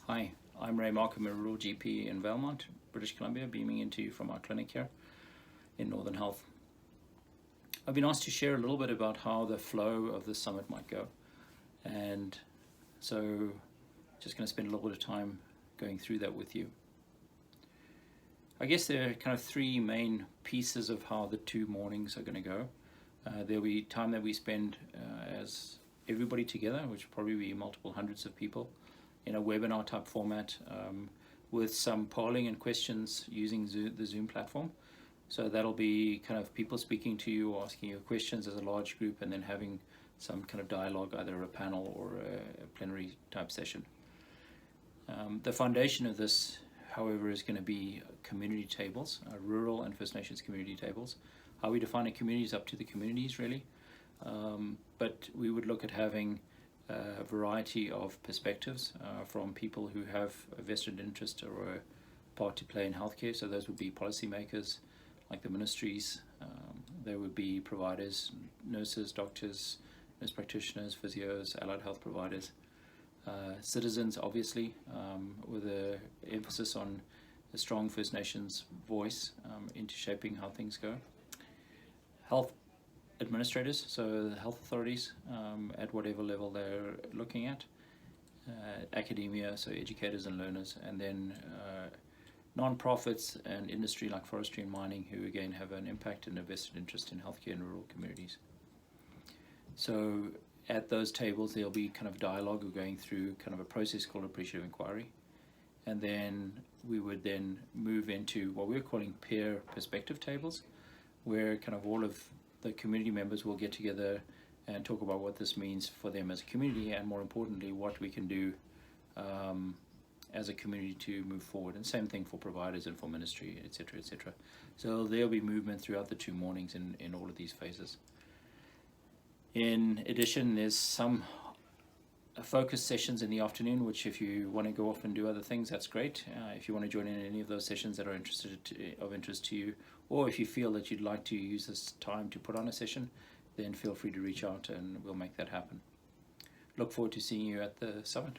Hi, I'm Ray Markham, a rural GP in Valmont, British Columbia, beaming into you from our clinic here in Northern Health. I've been asked to share a little bit about how the flow of the summit might go, and so just going to spend a little bit of time going through that with you. I guess there are kind of three main pieces of how the 2 mornings are going to go. There'll be time that we spend as everybody together, which will probably be multiple hundreds of people, in a webinar type format, with some polling and questions using the Zoom platform. So that'll be kind of people speaking to you, asking you questions as a large group, and then having some kind of dialogue, either a panel or a plenary type session. The foundation of this, however, is going to be community tables, rural and First Nations community tables. How we define a community is up to the communities, really. But we would look at having a variety of perspectives from people who have a vested interest or a part to play in healthcare. So those would be policymakers, like the ministries. There would be providers, nurses, doctors, nurse practitioners, physios, allied health providers, citizens, obviously, with an emphasis on a strong First Nations voice into shaping how things go. Health administrators, so the health authorities at whatever level they're looking at, academia, so educators and learners, and then non-profits and industry like forestry and mining, who again have an impact and a vested interest in healthcare in rural communities. So at those tables there'll be kind of dialogue. We're going through kind of a process called appreciative inquiry, and then we would then move into what we're calling peer perspective tables, where kind of all of the community members will get together and talk about what this means for them as a community, and more importantly, what we can do as a community to move forward. And same thing for providers and for ministry, etc., etc. So there'll be movement throughout the 2 mornings in all of these phases. In addition, there's some focus sessions in the afternoon, which if you want to go off and do other things, that's great. If you want to join in any of those sessions that are of interest to you, or if you feel that you'd like to use this time to put on a session, then feel free to reach out and we'll make that happen. Look forward to seeing you at the summit.